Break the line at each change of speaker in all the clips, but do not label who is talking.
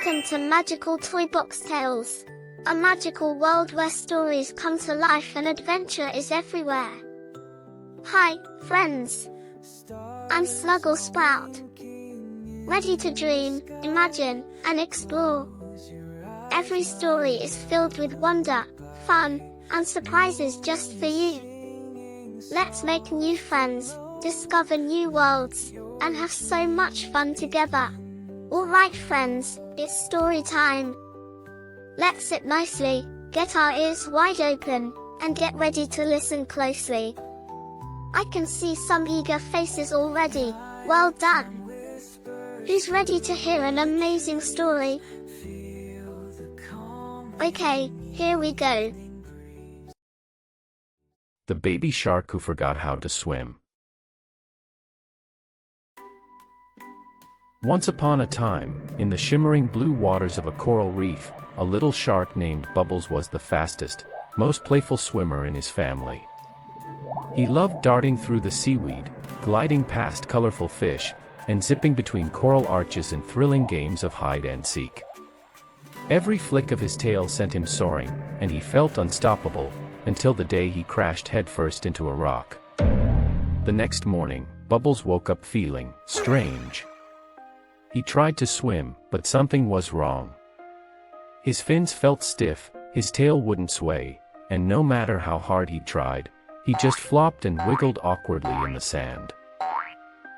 Welcome to Magical Toy Box Tales, a magical world where stories come to life and adventure is everywhere. Hi, friends. I'm Sluggle Sprout. Ready to dream, imagine, and explore. Every story is filled with wonder, fun, and surprises just for you. Let's make new friends, discover new worlds, and have so much fun together. Alright friends, it's story time. Let's sit nicely, get our ears wide open, and get ready to listen closely. I can see some eager faces already. Well done! Who's ready to hear an amazing story? Okay, here we go.
The baby shark who forgot how to swim. Once upon a time, in the shimmering blue waters of a coral reef, a little shark named Bubbles was the fastest, most playful swimmer in his family. He loved darting through the seaweed, gliding past colorful fish, and zipping between coral arches in thrilling games of hide and seek. Every flick of his tail sent him soaring, and he felt unstoppable, until the day he crashed headfirst into a rock. The next morning, Bubbles woke up feeling strange. He tried to swim, but something was wrong. His fins felt stiff, his tail wouldn't sway, and no matter how hard he tried, he just flopped and wiggled awkwardly in the sand.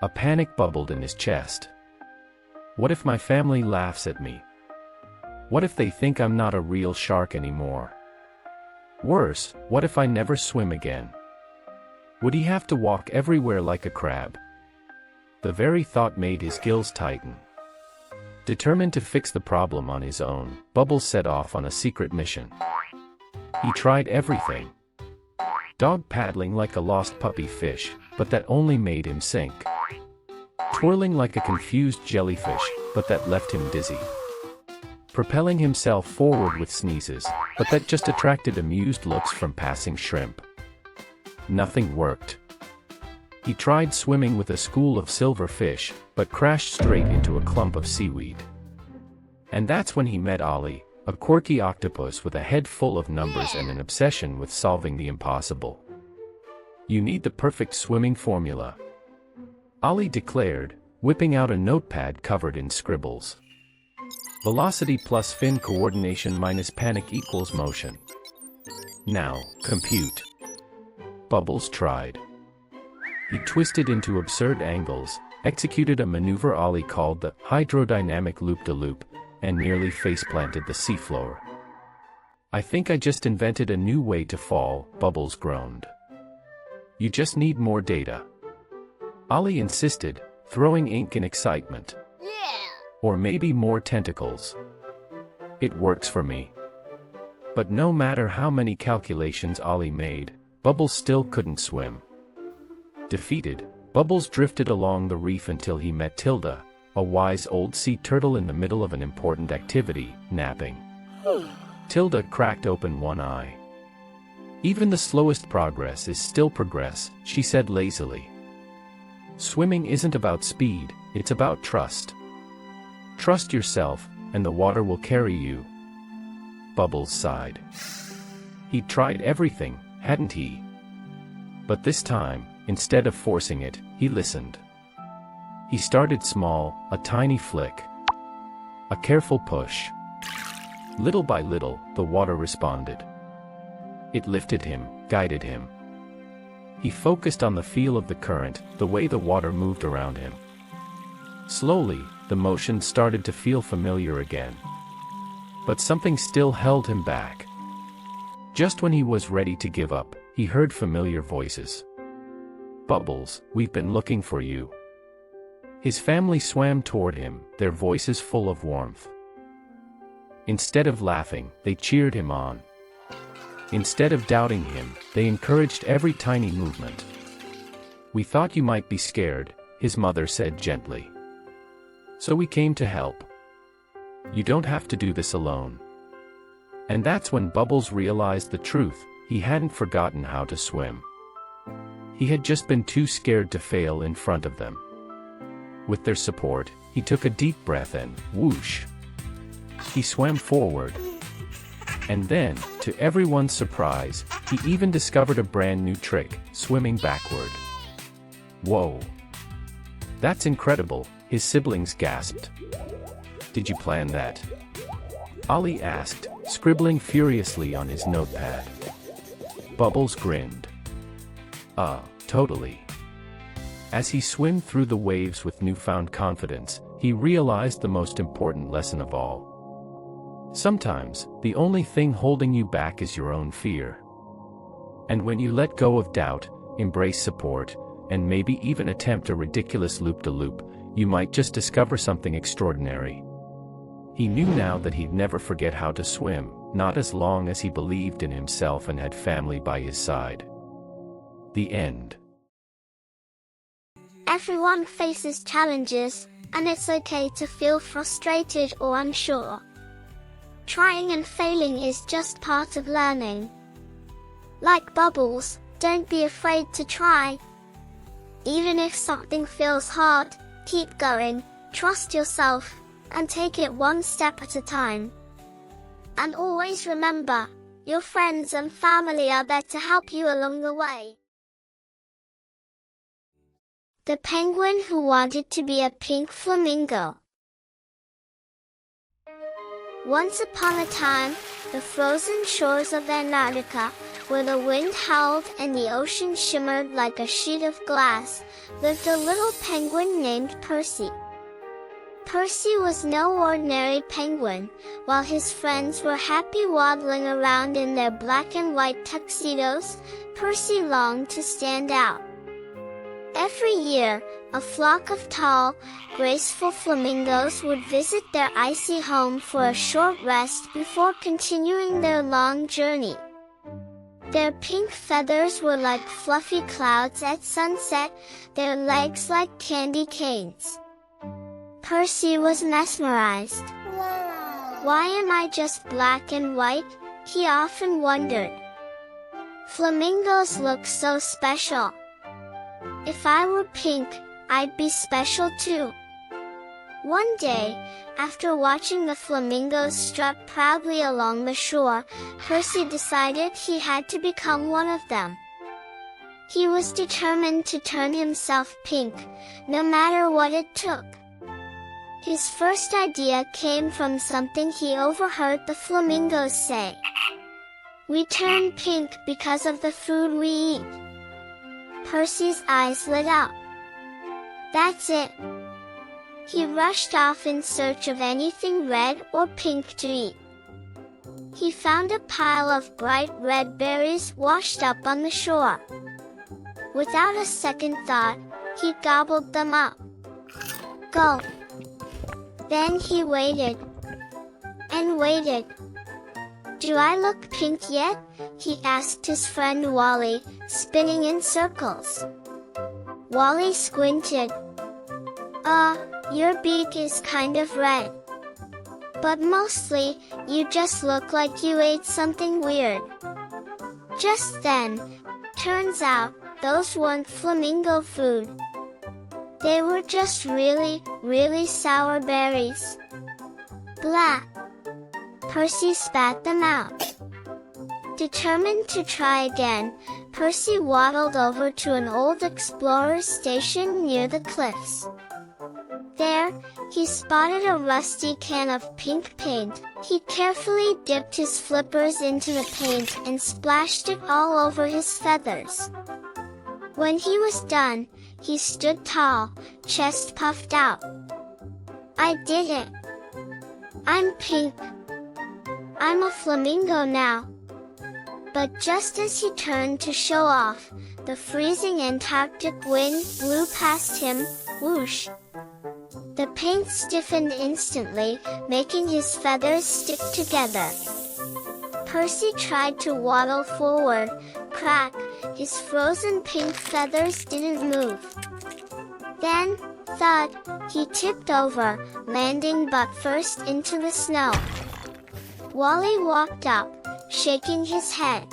A panic bubbled in his chest. What if my family laughs at me? What if they think I'm not a real shark anymore? Worse, what if I never swim again? Would he have to walk everywhere like a crab? The very thought made his gills tighten. Determined to fix the problem on his own, Bubbles set off on a secret mission. He tried everything. Dog paddling like a lost puppy fish, but that only made him sink. Twirling like a confused jellyfish, but that left him dizzy. Propelling himself forward with sneezes, but that just attracted amused looks from passing shrimp. Nothing worked. He tried swimming with a school of silver fish, but crashed straight into a clump of seaweed. And that's when he met Ollie, a quirky octopus with a head full of numbers and an obsession with solving the impossible. You need the perfect swimming formula, Ollie declared, whipping out a notepad covered in scribbles. Velocity plus fin coordination minus panic equals motion. Now, compute. Bubbles tried. He twisted into absurd angles, executed a maneuver Ollie called the hydrodynamic loop-de-loop, and nearly face-planted the seafloor. I think I just invented a new way to fall, Bubbles groaned. You just need more data. Ollie insisted, throwing ink in excitement. Or maybe more tentacles. It works for me. But no matter how many calculations Ollie made, Bubbles still couldn't swim. Defeated, Bubbles drifted along the reef until he met Tilda, a wise old sea turtle in the middle of an important activity, napping. Tilda cracked open one eye. Even the slowest progress is still progress, she said lazily. Swimming isn't about speed, it's about trust. Trust yourself, and the water will carry you. Bubbles sighed. He'd tried everything, hadn't he? But this time, instead of forcing it, he listened. He started small, a tiny flick. A careful push. Little by little, the water responded. It lifted him, guided him. He focused on the feel of the current, the way the water moved around him. Slowly, the motion started to feel familiar again. But something still held him back. Just when he was ready to give up, he heard familiar voices. Bubbles, we've been looking for you. His family swam toward him, their voices full of warmth. Instead of laughing, they cheered him on. Instead of doubting him, they encouraged every tiny movement. We thought you might be scared, his mother said gently. So we came to help. You don't have to do this alone. And that's when Bubbles realized the truth, he hadn't forgotten how to swim. He had just been too scared to fail in front of them. With their support, he took a deep breath and, whoosh! He swam forward. And then, to everyone's surprise, he even discovered a brand new trick, swimming backward. Whoa! That's incredible, his siblings gasped. Did you plan that? Ollie asked, scribbling furiously on his notepad. Bubbles grinned. Totally. As he swam through the waves with newfound confidence, he realized the most important lesson of all. Sometimes, the only thing holding you back is your own fear. And when you let go of doubt, embrace support, and maybe even attempt a ridiculous loop-de-loop, you might just discover something extraordinary. He knew now that he'd never forget how to swim, not as long as he believed in himself and had family by his side. The end.
Everyone faces challenges, and it's okay to feel frustrated or unsure. Trying and failing is just part of learning. Like Bubbles, don't be afraid to try. Even if something feels hard, keep going, trust yourself, and take it one step at a time. And always remember, your friends and family are there to help you along the way. The penguin who wanted to be a pink flamingo. Once upon a time, the frozen shores of Antarctica, where the wind howled and the ocean shimmered like a sheet of glass, lived a little penguin named Percy. Percy was no ordinary penguin. While his friends were happy waddling around in their black and white tuxedos, Percy longed to stand out. Every year, a flock of tall, graceful flamingos would visit their icy home for a short rest before continuing their long journey. Their pink feathers were like fluffy clouds at sunset, their legs like candy canes. Percy was mesmerized. Why am I just black and white? He often wondered. Flamingos look so special. If I were pink, I'd be special too. One day, after watching the flamingos strut proudly along the shore, Percy decided he had to become one of them. He was determined to turn himself pink, no matter what it took. His first idea came from something he overheard the flamingos say. "We turn pink because of the food we eat." Percy's eyes lit up. That's it. He rushed off in search of anything red or pink to eat. He found a pile of bright red berries washed up on the shore. Without a second thought, he gobbled them up. Go! Then he waited. And waited. "Do I look pink yet?" he asked his friend Wally, spinning in circles. Wally squinted. Your beak is kind of red. But mostly, you just look like you ate something weird." Just then, turns out, those weren't flamingo food. They were just really, really sour berries. Blah! Percy spat them out. Determined to try again, Percy waddled over to an old explorer's station near the cliffs. There, he spotted a rusty can of pink paint. He carefully dipped his flippers into the paint and splashed it all over his feathers. When he was done, he stood tall, chest puffed out. "I did it! I'm pink! I'm a flamingo now!" But just as he turned to show off, the freezing Antarctic wind blew past him, whoosh! The paint stiffened instantly, making his feathers stick together. Percy tried to waddle forward, crack, his frozen pink feathers didn't move. Then, thud, he tipped over, landing butt first into the snow. Wally walked up, shaking his head.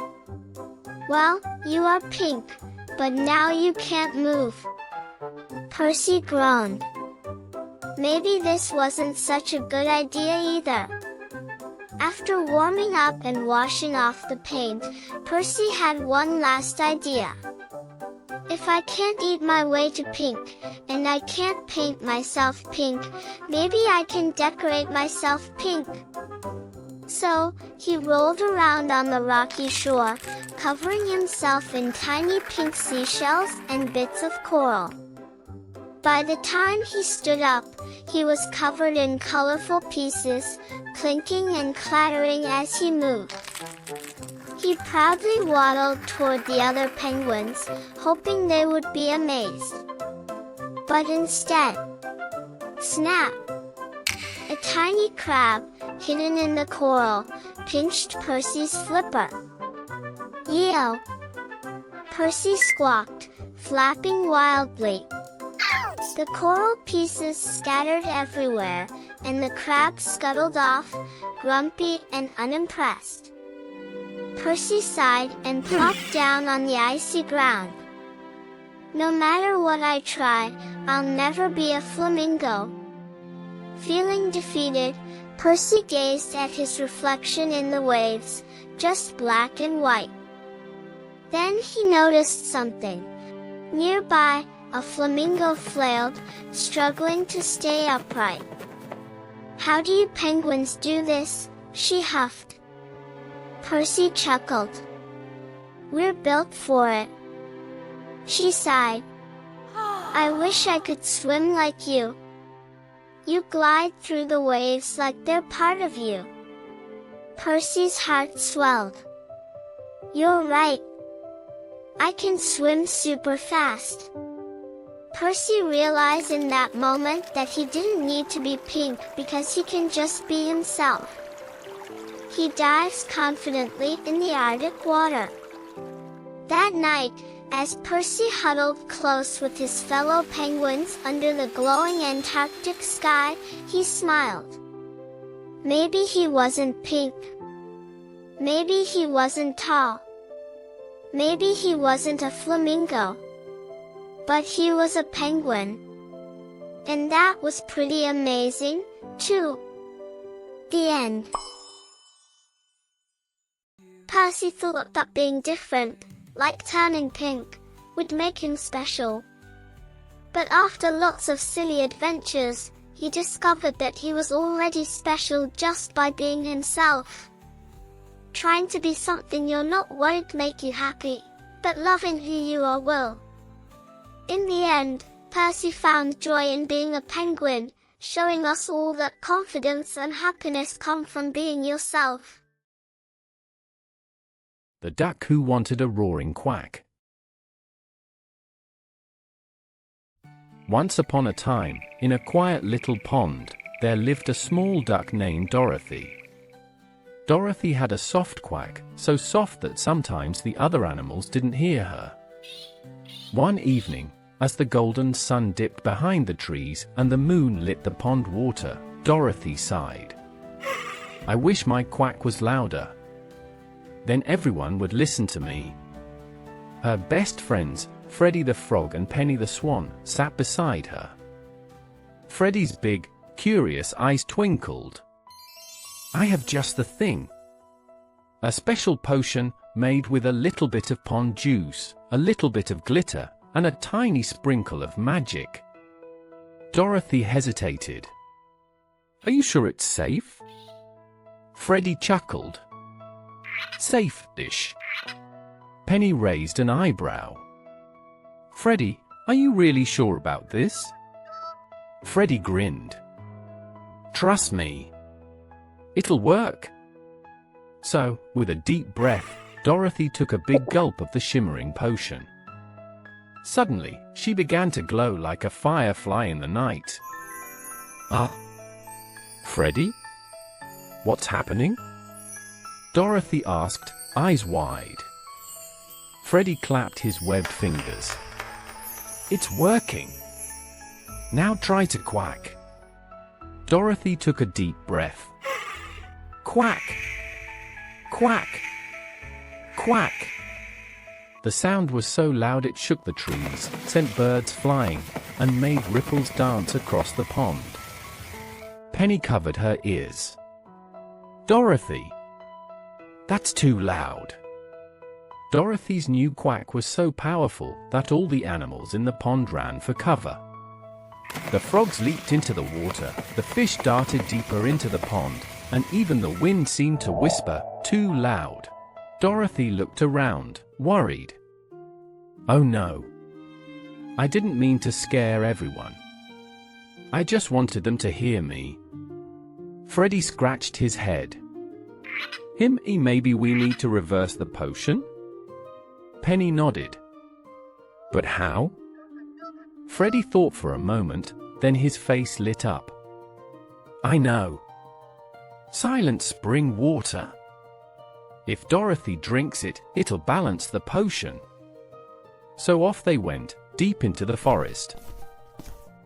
"Well, you are pink, but now you can't move." Percy groaned. Maybe this wasn't such a good idea either. After warming up and washing off the paint, Percy had one last idea. If I can't eat my way to pink, and I can't paint myself pink, maybe I can decorate myself pink. So, he rolled around on the rocky shore, covering himself in tiny pink seashells and bits of coral. By the time he stood up, he was covered in colorful pieces, clinking and clattering as he moved. He proudly waddled toward the other penguins, hoping they would be amazed. But instead, snap! A tiny crab, hidden in the coral, pinched Percy's flipper. Yeo! Percy squawked, flapping wildly. The coral pieces scattered everywhere, and the crab scuttled off, grumpy and unimpressed. Percy sighed and plopped down on the icy ground. No matter what I try, I'll never be a flamingo. Feeling defeated, Percy gazed at his reflection in the waves, just black and white. Then he noticed something. Nearby, a flamingo flailed, struggling to stay upright. "How do you penguins do this?" she huffed. Percy chuckled. "We're built for it." She sighed. "I wish I could swim like you. You glide through the waves like they're part of you." Percy's heart swelled. "You're right. I can swim super fast." Percy realized in that moment that he didn't need to be pink because he can just be himself. He dives confidently in the Arctic water. That night, as Percy huddled close with his fellow penguins under the glowing Antarctic sky, he smiled. Maybe he wasn't pink. Maybe he wasn't tall. Maybe he wasn't a flamingo. But he was a penguin. And that was pretty amazing, too. The end. Percy thought that being different, like turning pink, would make him special. But after lots of silly adventures, he discovered that he was already special just by being himself. Trying to be something you're not won't make you happy, but loving who you are will. In the end, Percy found joy in being a penguin, showing us all that confidence and happiness come from being yourself.
The Duck Who Wanted a Roaring Quack. Once upon a time, in a quiet little pond, there lived a small duck named Dorothy. Dorothy had a soft quack, so soft that sometimes the other animals didn't hear her. One evening, as the golden sun dipped behind the trees and the moon lit the pond water, Dorothy sighed. "I wish my quack was louder. Then everyone would listen to me." Her best friends, Freddie the Frog and Penny the Swan, sat beside her. Freddie's big, curious eyes twinkled. "I have just the thing. A special potion made with a little bit of pond juice, a little bit of glitter, and a tiny sprinkle of magic." Dorothy hesitated. "Are you sure it's safe?" Freddie chuckled. "Safe-ish." Penny raised an eyebrow. "Freddie, are you really sure about this?" Freddie grinned. "Trust me. It'll work." So, with a deep breath, Dorothy took a big gulp of the shimmering potion. Suddenly, she began to glow like a firefly in the night. Freddie? What's happening?" Dorothy asked, eyes wide. Freddie clapped his webbed fingers. "It's working. Now try to quack." Dorothy took a deep breath. Quack! Quack! Quack! The sound was so loud it shook the trees, sent birds flying, and made ripples dance across the pond. Penny covered her ears. Dorothy! That's too loud. Dorothy's new quack was so powerful that all the animals in the pond ran for cover. The frogs leaped into the water, the fish darted deeper into the pond, and even the wind seemed to whisper, "Too loud." Dorothy looked around, worried. Oh no. I didn't mean to scare everyone. I just wanted them to hear me. Freddy scratched his head. Maybe we need to reverse the potion? Penny nodded. But how? Freddy thought for a moment, then his face lit up. I know. Silent spring water. If Dorothy drinks it, it'll balance the potion. So off they went, deep into the forest.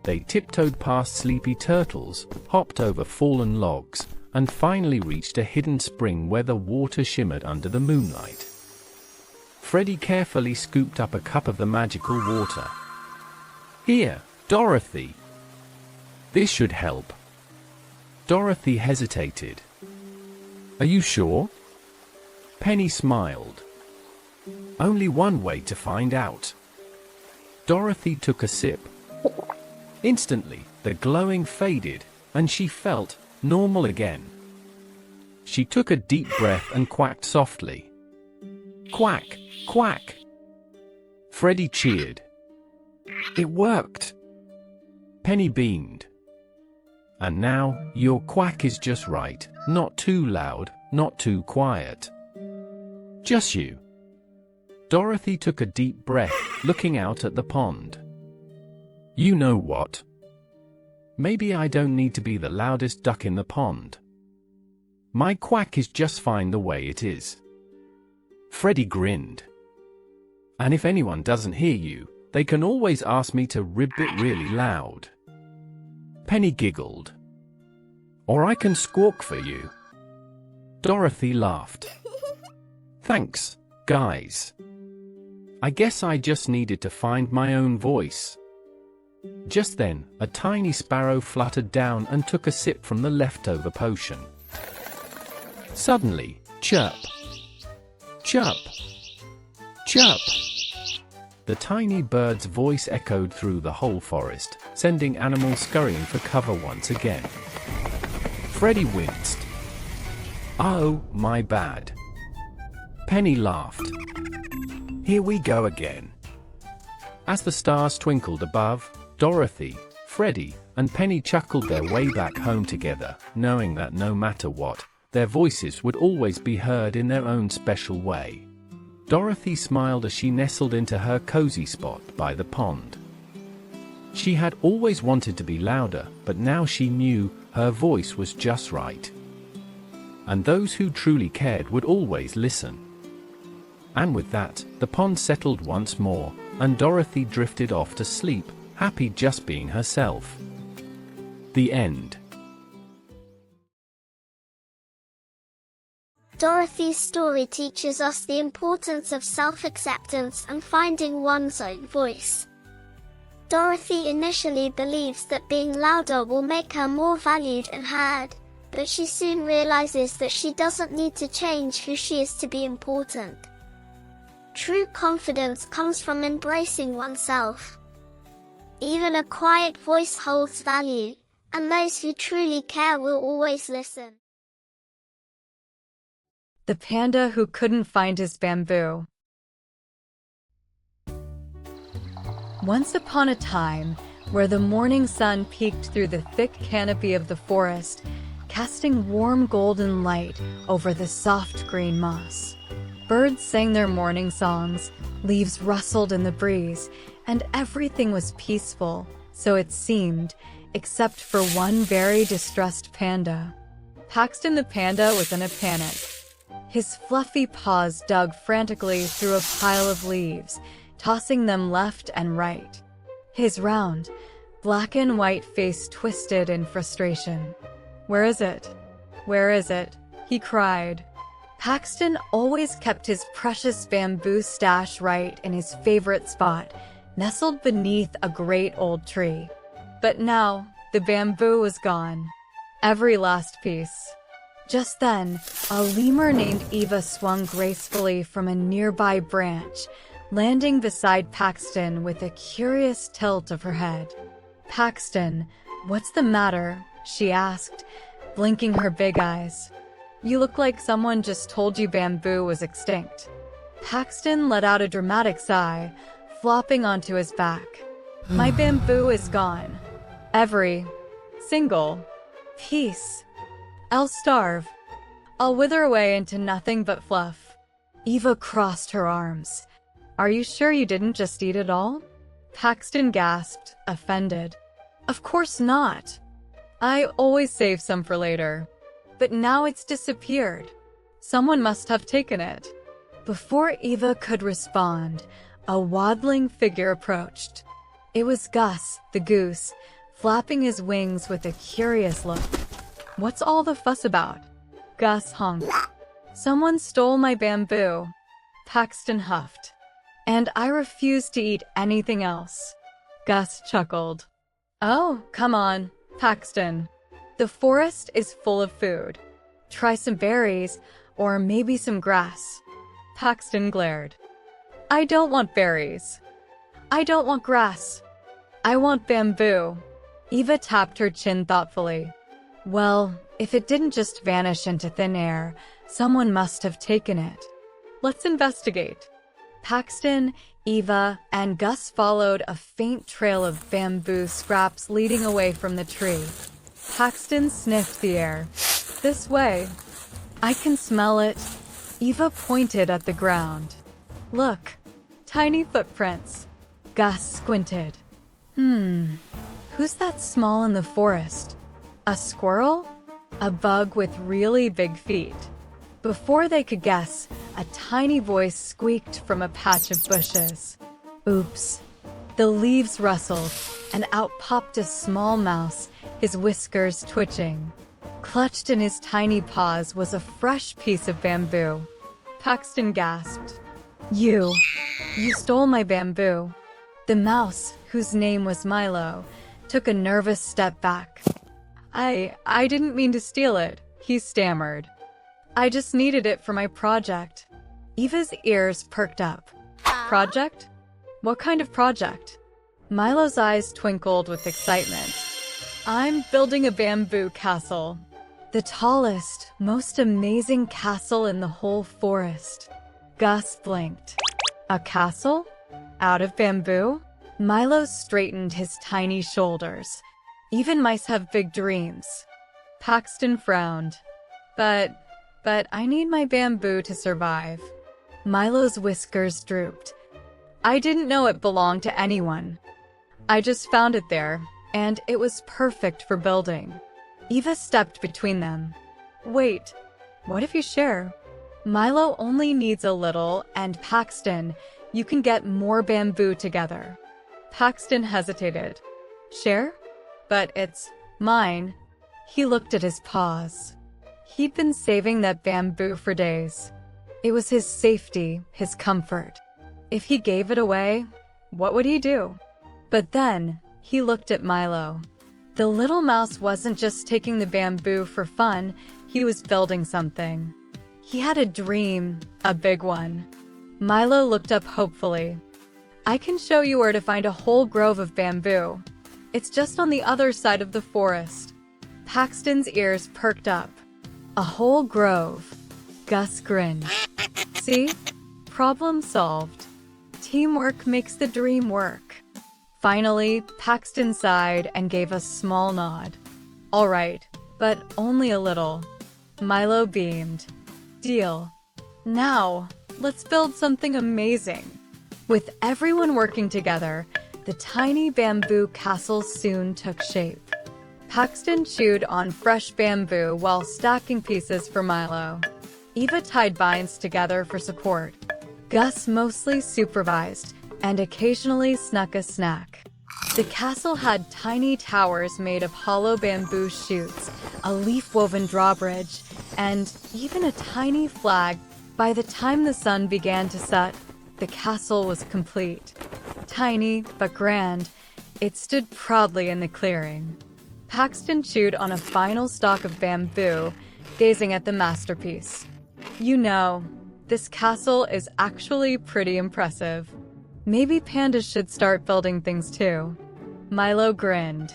They tiptoed past sleepy turtles, hopped over fallen logs, and finally reached a hidden spring where the water shimmered under the moonlight. Freddy carefully scooped up a cup of the magical water. Here, Dorothy. This should help. Dorothy hesitated. Are you sure? Penny smiled. Only one way to find out. Dorothy took a sip. Instantly, the glowing faded, and she felt normal again. She took a deep breath and quacked softly. Quack, quack. Freddy cheered. It worked. Penny beamed. And now, your quack is just right, not too loud, not too quiet. Just you. Dorothy took a deep breath, looking out at the pond. You know what? Maybe I don't need to be the loudest duck in the pond. My quack is just fine the way it is. Freddy grinned. And if anyone doesn't hear you, they can always ask me to ribbit really loud. Penny giggled. Or I can squawk for you. Dorothy laughed. Thanks, guys. I guess I just needed to find my own voice. Just then, a tiny sparrow fluttered down and took a sip from the leftover potion. Suddenly, chirp, chirp, chirp. The tiny bird's voice echoed through the whole forest, sending animals scurrying for cover once again. Freddy winced. Oh, my bad. Penny laughed. Here we go again. As the stars twinkled above, Dorothy, Freddy, and Penny chuckled their way back home together, knowing that no matter what, their voices would always be heard in their own special way. Dorothy smiled as she nestled into her cozy spot by the pond. She had always wanted to be louder, but now she knew her voice was just right. And those who truly cared would always listen. And with that, the pond settled once more, and Dorothy drifted off to sleep, happy just being herself. The end.
Dorothy's story teaches us the importance of self-acceptance and finding one's own voice. Dorothy initially believes that being louder will make her more valued and heard, but she soon realizes that she doesn't need to change who she is to be important. True confidence comes from embracing oneself. Even a quiet voice holds value, and those who truly care will always listen.
The Panda Who Couldn't Find His Bamboo. Once upon a time, where the morning sun peeked through the thick canopy of the forest, casting warm golden light over the soft green moss. Birds sang their morning songs, leaves rustled in the breeze, and everything was peaceful, so it seemed, except for one very distressed panda. Paxton the panda was in a panic. His fluffy paws dug frantically through a pile of leaves, tossing them left and right. His round, black and white face twisted in frustration. "Where is it? Where is it?" he cried. Paxton always kept his precious bamboo stash right in his favorite spot, nestled beneath a great old tree. But now, the bamboo was gone. Every last piece. Just then, a lemur named Eva swung gracefully from a nearby branch, landing beside Paxton with a curious tilt of her head. "Paxton, what's the matter?" she asked, blinking her big eyes. "You look like someone just told you bamboo was extinct." Paxton let out a dramatic sigh, flopping onto his back. "My bamboo is gone. Every single piece. I'll starve. I'll wither away into nothing but fluff." Eva crossed her arms. "Are you sure you didn't just eat it all?" Paxton gasped, offended. "Of course not. I always save some for later. But now it's disappeared. Someone must have taken it." Before Eva could respond, a waddling figure approached. It was Gus, the goose, flapping his wings with a curious look. "What's all the fuss about?" Gus honked. "Someone stole my bamboo," Paxton huffed. "And I refuse to eat anything else." Gus chuckled. "Oh, come on, Paxton. The forest is full of food. Try some berries, or maybe some grass." Paxton glared. "I don't want berries. I don't want grass. I want bamboo." Eva tapped her chin thoughtfully. "Well, if it didn't just vanish into thin air, someone must have taken it. Let's investigate." Paxton, Eva, and Gus followed a faint trail of bamboo scraps leading away from the tree. Paxton sniffed the air. "This way. I can smell it." Eva pointed at the ground. "Look, tiny footprints." Gus squinted. Who's that small in the forest? A squirrel? A bug with really big feet?" Before they could guess, a tiny voice squeaked from a patch of bushes. Oops. The leaves rustled, and out popped a small mouse, his whiskers twitching. Clutched in his tiny paws was a fresh piece of bamboo. Paxton gasped. You stole my bamboo." The mouse, whose name was Milo, took a nervous step back. I didn't mean to steal it," he stammered. "I just needed it for my project." Eva's ears perked up. "Project? What kind of project?" Milo's eyes twinkled with excitement. "I'm building a bamboo castle. The tallest, most amazing castle in the whole forest." Gus blinked. "A castle? Out of bamboo?" Milo straightened his tiny shoulders. "Even mice have big dreams." Paxton frowned. But I need my bamboo to survive." Milo's whiskers drooped. "I didn't know it belonged to anyone. I just found it there, and it was perfect for building." Eva stepped between them. "Wait, what if you share? Milo only needs a little, and Paxton, you can get more bamboo together." Paxton hesitated. "Share? But it's mine." He looked at his paws. He'd been saving that bamboo for days. It was his safety, his comfort. If he gave it away, what would he do? But then, he looked at Milo. The little mouse wasn't just taking the bamboo for fun, he was building something. He had a dream, a big one. Milo looked up hopefully. "I can show you where to find a whole grove of bamboo. It's just on the other side of the forest." Paxton's ears perked up. "A whole grove." Gus grinned. "See? Problem solved. Teamwork makes the dream work." Finally, Paxton sighed and gave a small nod. "All right, but only a little." Milo beamed. "Deal. Now, let's build something amazing." With everyone working together, the tiny bamboo castle soon took shape. Paxton chewed on fresh bamboo while stacking pieces for Milo. Eva tied vines together for support. Gus mostly supervised and occasionally snuck a snack. The castle had tiny towers made of hollow bamboo shoots, a leaf-woven drawbridge, and even a tiny flag. By the time the sun began to set, the castle was complete. Tiny but grand, it stood proudly in the clearing. Paxton chewed on a final stalk of bamboo, gazing at the masterpiece. You know, this castle is actually pretty impressive. Maybe pandas should start building things too. Milo grinned.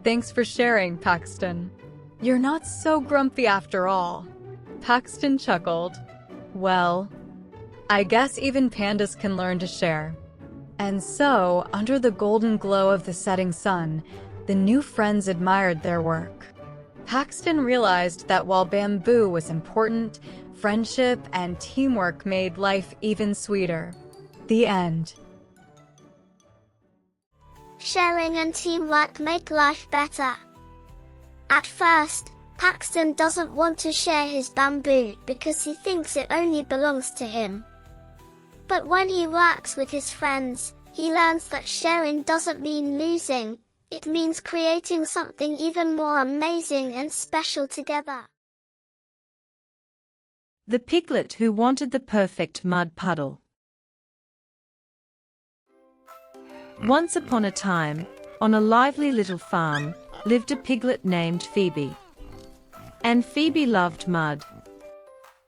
Thanks for sharing, Paxton. You're not so grumpy after all. Paxton chuckled. Well, I guess even pandas can learn to share. And so, under the golden glow of the setting sun, the new friends admired their work. Paxton realized that while bamboo was important, friendship and teamwork made life even sweeter. The end.
Sharing and teamwork make life better. At first, Paxton doesn't want to share his bamboo because he thinks it only belongs to him. But when he works with his friends, he learns that sharing doesn't mean losing, it means creating something even more amazing and special together.
The Piglet Who Wanted the Perfect Mud Puddle. Once upon a time, on a lively little farm, lived a piglet named Phoebe. And Phoebe loved mud.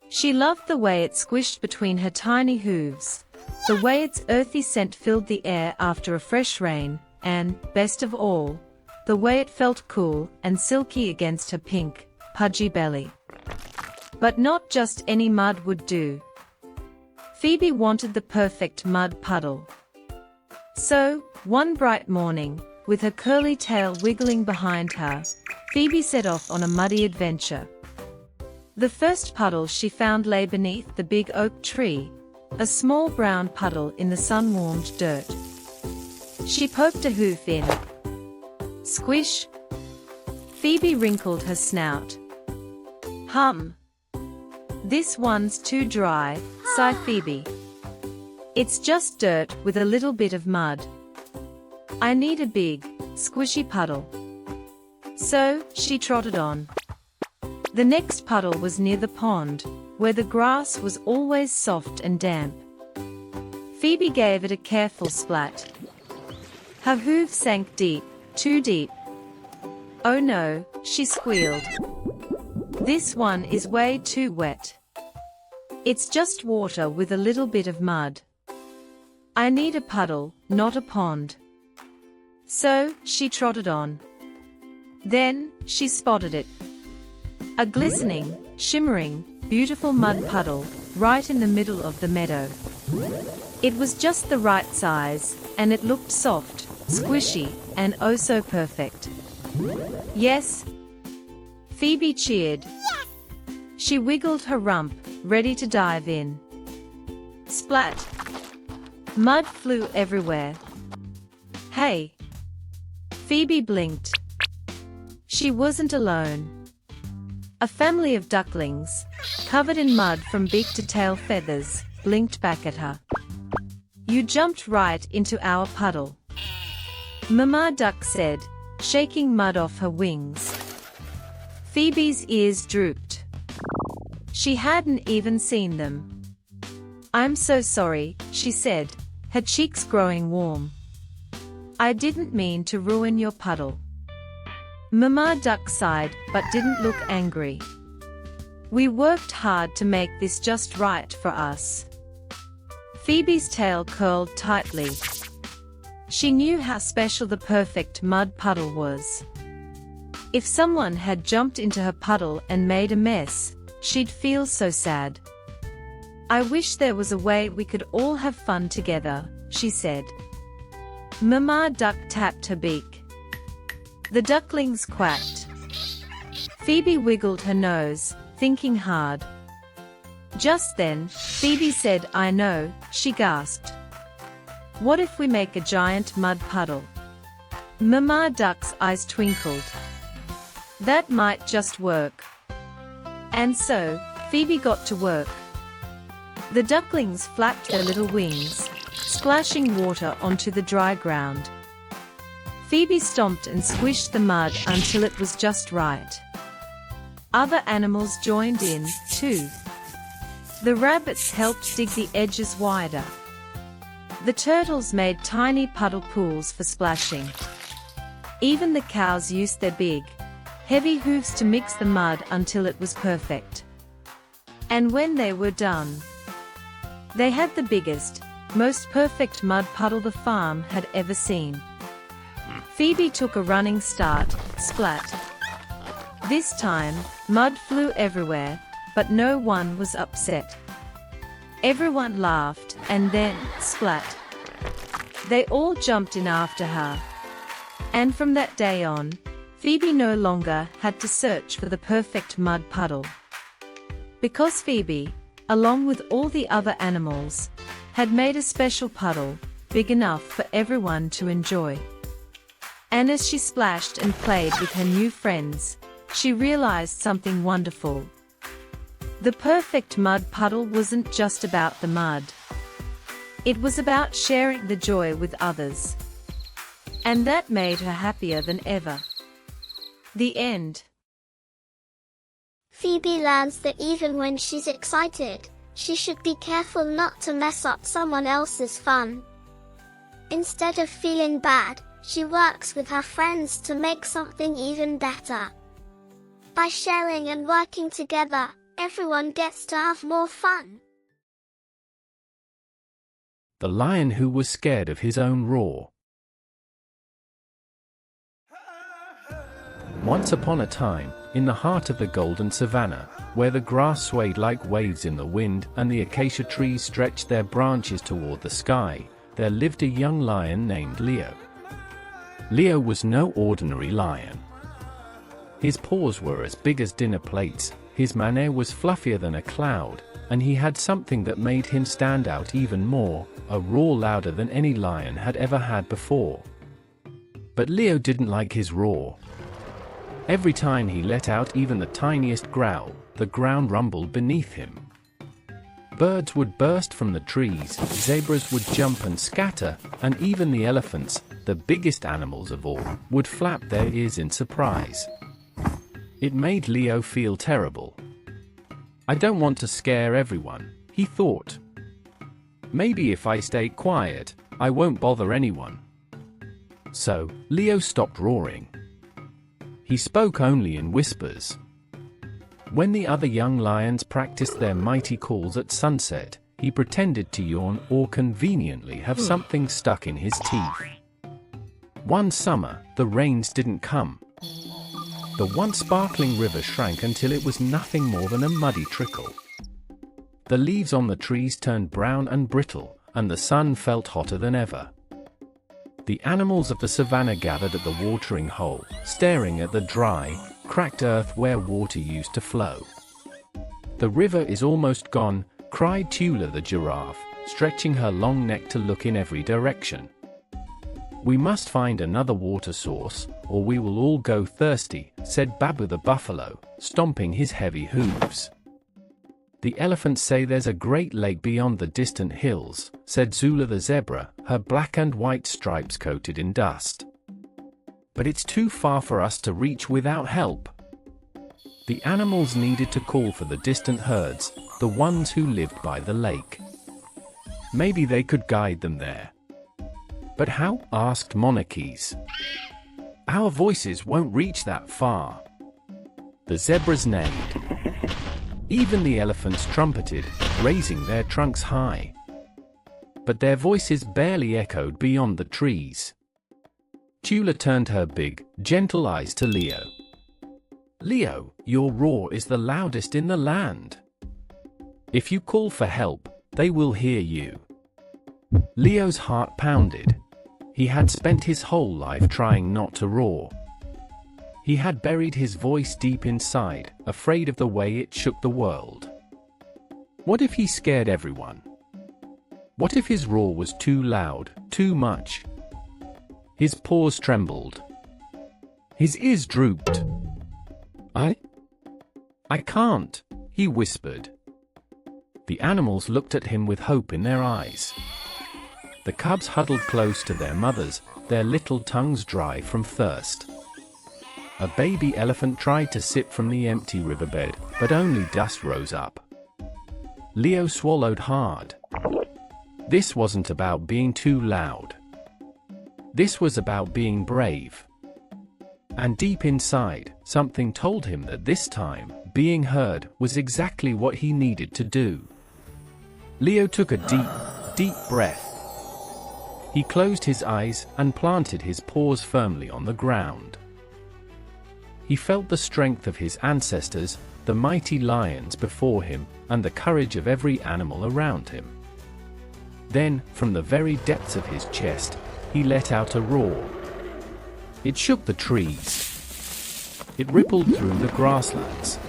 She loved the way it squished between her tiny hooves, the way its earthy scent filled the air after a fresh rain, and, best of all, the way it felt cool and silky against her pink, pudgy belly. But not just any mud would do. Phoebe wanted the perfect mud puddle. So, one bright morning, with her curly tail wiggling behind her, Phoebe set off on a muddy adventure. The first puddle she found lay beneath the big oak tree, a small brown puddle in the sun-warmed dirt. She poked a hoof in. Squish! Phoebe wrinkled her snout. Hum! This one's too dry, sighed Phoebe. It's just dirt with a little bit of mud. I need a big, squishy puddle. So, she trotted on. The next puddle was near the pond, where the grass was always soft and damp. Phoebe gave it a careful splat. Her hooves sank deep, too deep. Oh no, she squealed. This one is way too wet. It's just water with a little bit of mud. I need a puddle, not a pond. So, she trotted on. Then, she spotted it. A glistening, shimmering, beautiful mud puddle, right in the middle of the meadow. It was just the right size, and it looked soft, squishy, and oh so perfect. Yes! Phoebe cheered. Yes! She wiggled her rump, ready to dive in. Splat! Mud flew everywhere. Hey! Phoebe blinked. She wasn't alone. A family of ducklings, covered in mud from beak to tail feathers, blinked back at her. You jumped right into our puddle. Mama Duck said, shaking mud off her wings. Phoebe's ears drooped. She hadn't even seen them. I'm so sorry, she said, her cheeks growing warm. I didn't mean to ruin your puddle. Mama Duck sighed but didn't look angry. We worked hard to make this just right for us. Phoebe's tail curled tightly. She knew how special the perfect mud puddle was. If someone had jumped into her puddle and made a mess, she'd feel so sad. I wish there was a way we could all have fun together, she said. Mama Duck tapped her beak. The ducklings quacked. Phoebe wiggled her nose, thinking hard. Just then, Phoebe said, I know, she gasped. What if we make a giant mud puddle? Mama Duck's eyes twinkled. That might just work. And so, Phoebe got to work. The ducklings flapped their little wings, splashing water onto the dry ground. Phoebe stomped and squished the mud until it was just right. Other animals joined in, too. The rabbits helped dig the edges wider. The turtles made tiny puddle pools for splashing. Even the cows used their big, heavy hooves to mix the mud until it was perfect. And when they were done, they had the biggest, most perfect mud puddle the farm had ever seen. Phoebe took a running start, splat. This time, mud flew everywhere, but no one was upset. Everyone laughed, and then, splat. They all jumped in after her. And from that day on, Phoebe no longer had to search for the perfect mud puddle. Because Phoebe, along with all the other animals, had made a special puddle, big enough for everyone to enjoy. And as she splashed and played with her new friends, she realized something wonderful. The perfect mud puddle wasn't just about the mud. It was about sharing the joy with others. And that made her happier than ever. The end.
Phoebe learns that even when she's excited, she should be careful not to mess up someone else's fun. Instead of feeling bad, she works with her friends to make something even better. By sharing and working together, everyone gets to have more fun.
The lion who was scared of his own roar. Once upon a time, in the heart of the golden savannah, where the grass swayed like waves in the wind and the acacia trees stretched their branches toward the sky, there lived a young lion named Leo. Leo was no ordinary lion. His paws were as big as dinner plates, his mane was fluffier than a cloud, and he had something that made him stand out even more, a roar louder than any lion had ever had before. But Leo didn't like his roar. Every time he let out even the tiniest growl, the ground rumbled beneath him. Birds would burst from the trees, zebras would jump and scatter, and even the elephants, the biggest animals of all, would flap their ears in surprise. It made Leo feel terrible. I don't want to scare everyone, he thought. Maybe if I stay quiet, I won't bother anyone. So, Leo stopped roaring. He spoke only in whispers. When the other young lions practiced their mighty calls at sunset, he pretended to yawn or conveniently have something stuck in his teeth. One summer, the rains didn't come. The once sparkling river shrank until it was nothing more than a muddy trickle. The leaves on the trees turned brown and brittle, and the sun felt hotter than ever. The animals of the savannah gathered at the watering hole, staring at the dry, cracked earth where water used to flow. "The river is almost gone," cried Tula the giraffe, stretching her long neck to look in every direction. "We must find another water source, or we will all go thirsty," said Babu the buffalo, stomping his heavy hooves. "The elephants say there's a great lake beyond the distant hills," said Zula the zebra, her black and white stripes coated in dust. "But it's too far for us to reach without help." The animals needed to call for the distant herds, the ones who lived by the lake. Maybe they could guide them there. "But how?" asked Monarchies. "Our voices won't reach that far." The zebras neighed. Even the elephants trumpeted, raising their trunks high. But their voices barely echoed beyond the trees. Tula turned her big, gentle eyes to Leo. "Leo, your roar is the loudest in the land. If you call for help, they will hear you." Leo's heart pounded. He had spent his whole life trying not to roar. He had buried his voice deep inside, afraid of the way it shook the world. What if he scared everyone? What if his roar was too loud, too much? His paws trembled. His ears drooped. I can't," he whispered. The animals looked at him with hope in their eyes. The cubs huddled close to their mothers, their little tongues dry from thirst. A baby elephant tried to sip from the empty riverbed, but only dust rose up. Leo swallowed hard. This wasn't about being too loud. This was about being brave. And deep inside, something told him that this time, being heard was exactly what he needed to do. Leo took a deep, deep breath. He closed his eyes and planted his paws firmly on the ground. He felt the strength of his ancestors, the mighty lions before him, and the courage of every animal around him. Then, from the very depths of his chest, he let out a roar. It shook the trees. It rippled through the grasslands.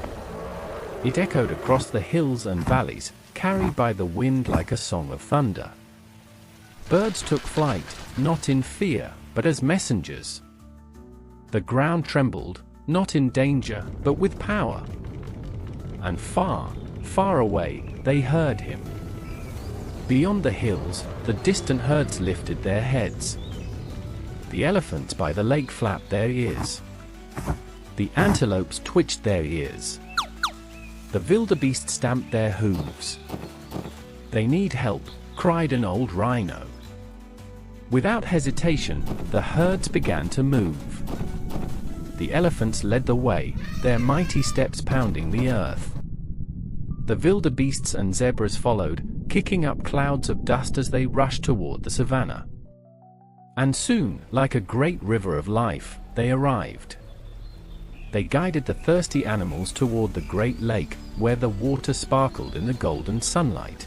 It echoed across the hills and valleys, carried by the wind like a song of thunder. Birds took flight, not in fear, but as messengers. The ground trembled, not in danger, but with power. And far, far away, they heard him. Beyond the hills, the distant herds lifted their heads. The elephants by the lake flapped their ears. The antelopes twitched their ears. The wildebeest stamped their hooves. "They need help," cried an old rhino. Without hesitation, the herds began to move. The elephants led the way, their mighty steps pounding the earth. The wildebeests and zebras followed, kicking up clouds of dust as they rushed toward the savannah. And soon, like a great river of life, they arrived. They guided the thirsty animals toward the great lake, where the water sparkled in the golden sunlight.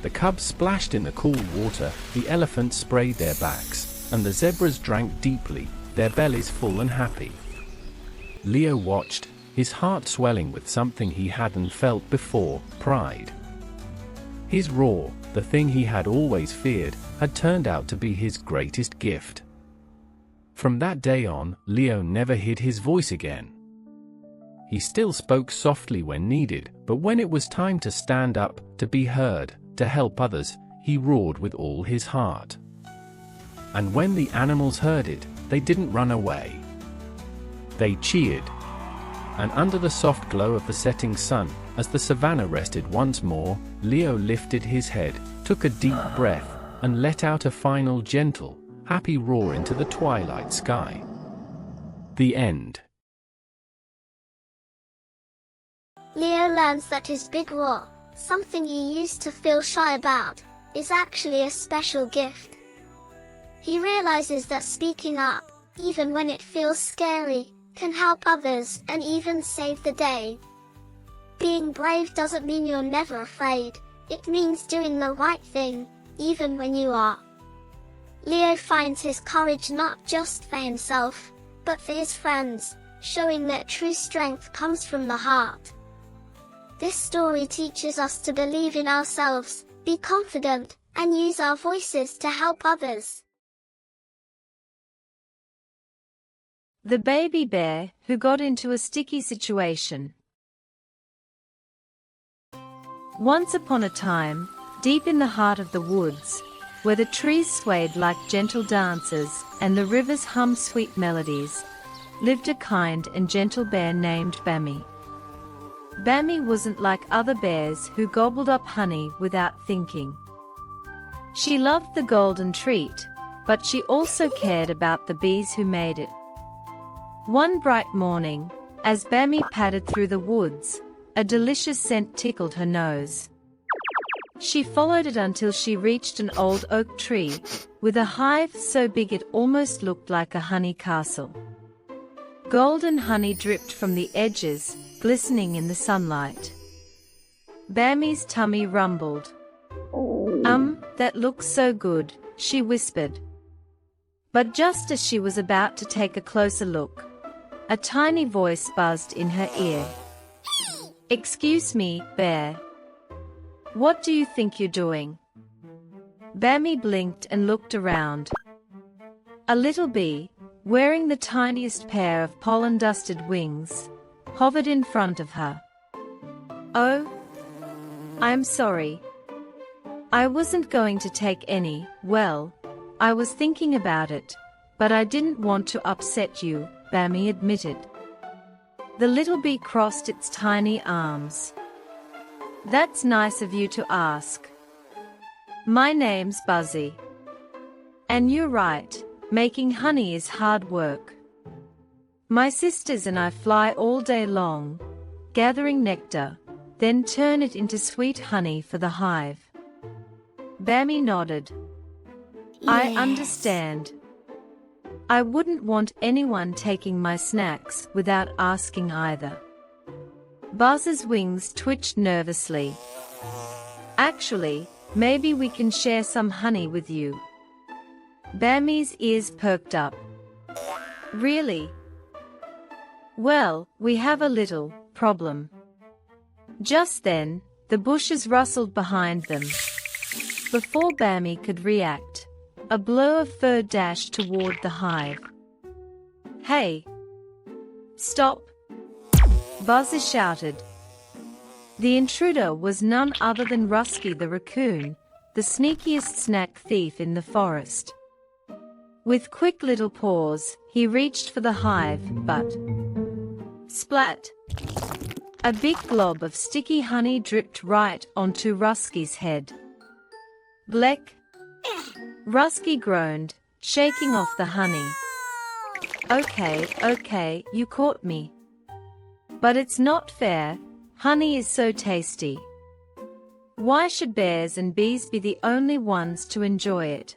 The cubs splashed in the cool water, the elephants sprayed their backs, and the zebras drank deeply, their bellies full and happy. Leo watched, his heart swelling with something he hadn't felt before, pride. His roar, the thing he had always feared, had turned out to be his greatest gift. From that day on, Leo never hid his voice again. He still spoke softly when needed, but when it was time to stand up, to be heard, to help others, he roared with all his heart. And when the animals heard it, they didn't run away. They cheered. And under the soft glow of the setting sun, as the savannah rested once more, Leo lifted his head, took a deep breath, and let out a final gentle, happy roar into the twilight sky. The end.
Leo learns that his big roar, something he used to feel shy about, is actually a special gift. He realizes that speaking up, even when it feels scary, can help others and even save the day. Being brave doesn't mean you're never afraid, it means doing the right thing, even when you are. Leo finds his courage not just for himself, but for his friends, showing that true strength comes from the heart. This story teaches us to believe in ourselves, be confident, and use our voices to help others.
The baby bear who got into a sticky situation. Once upon a time, deep in the heart of the woods, where the trees swayed like gentle dancers and the rivers hummed sweet melodies, lived a kind and gentle bear named Bammy. Bammy wasn't like other bears who gobbled up honey without thinking. She loved the golden treat, but she also cared about the bees who made it. One bright morning, as Bammy padded through the woods, a delicious scent tickled her nose. She followed it until she reached an old oak tree, with a hive so big it almost looked like a honey castle. Golden honey dripped from the edges, glistening in the sunlight. Bammy's tummy rumbled. That looks so good," she whispered. But just as she was about to take a closer look, a tiny voice buzzed in her ear. "Excuse me, bear. What do you think you're doing?" Bammy blinked and looked around. A little bee, wearing the tiniest pair of pollen-dusted wings, hovered in front of her. "Oh, I'm sorry. I wasn't going to take any. Well, I was thinking about it, but I didn't want to upset you," Bammy admitted. The little bee crossed its tiny arms. "That's nice of you to ask. My name's Buzzy. And you're right, making honey is hard work. My sisters and I fly all day long, gathering nectar, then turn it into sweet honey for the hive. Bammy nodded. I
Yes.
understand. I wouldn't want anyone taking my snacks without asking either. Buzz's wings twitched nervously. Actually, maybe we can share some honey with you. Bammy's ears perked up. Really? Well, we have a little problem. Just then, the bushes rustled behind them. Before Bammy could react, a blur of fur dashed toward the hive. Hey! Stop! Buzz shouted. The intruder was none other than Rusky the raccoon, the sneakiest snack thief in the forest. With quick little paws, he reached for the hive, but... Splat! A big glob of sticky honey dripped right onto Rusky's head. Bleck! Rusky groaned, shaking off the honey. Okay, you caught me. But it's not fair, honey is so tasty. Why should bears and bees be the only ones to enjoy it?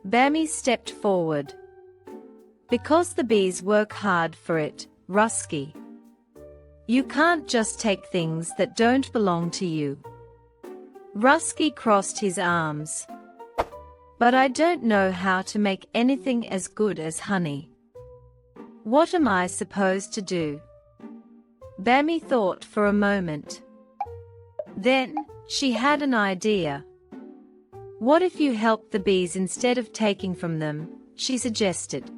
Bammy stepped forward. Because the bees work hard for it, Rusky. You can't just take things that don't belong to you. Rusky crossed his arms. But I don't know how to make anything as good as honey. What am I supposed to do? Bammy thought for a moment. Then, she had an idea. What if you helped the bees instead of taking from them, she suggested.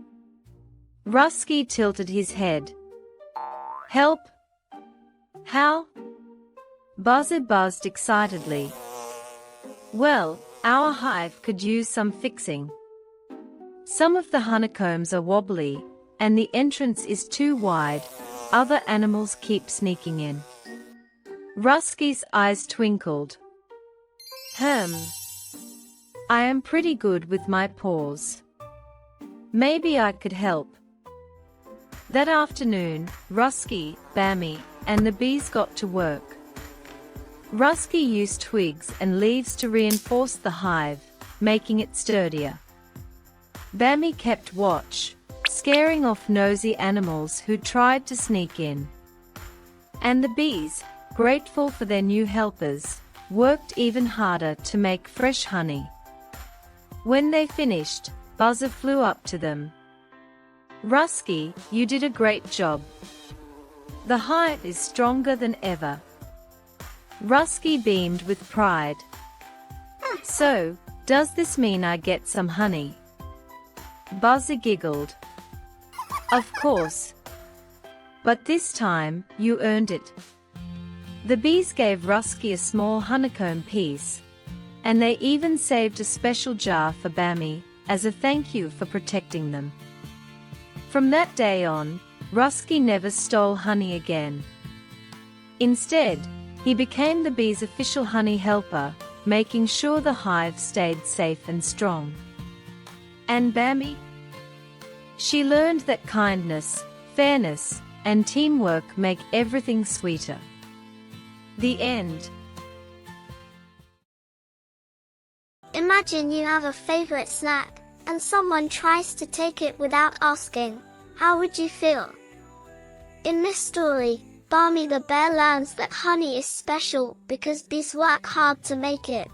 Rusky tilted his head. Help? How? Buzzer buzzed excitedly. Well, our hive could use some fixing. Some of the honeycombs are wobbly, and the entrance is too wide. Other animals keep sneaking in. Rusky's eyes twinkled. I am pretty good with my paws. Maybe I could help. That afternoon, Rusky, Bammy, and the bees got to work. Rusky used twigs and leaves to reinforce the hive, making it sturdier. Bammy kept watch, scaring off nosy animals who tried to sneak in. And the bees, grateful for their new helpers, worked even harder to make fresh honey. When they finished, Buzzer flew up to them. Rusky, you did a great job. The hive is stronger than ever. Rusky beamed with pride. So, does this mean I get some honey? Buzzer giggled. Of course. But this time, you earned it. The bees gave Rusky a small honeycomb piece, and they even saved a special jar for Bammy, as a thank you for protecting them. From that day on, Rusky never stole honey again. Instead, he became the bees' official honey helper, making sure the hive stayed safe and strong. And Bammy? She learned that kindness, fairness, and teamwork make everything sweeter. The end.
Imagine you have a favorite snack, and someone tries to take it without asking. How would you feel? In this story, Barmy the bear learns that honey is special because bees work hard to make it.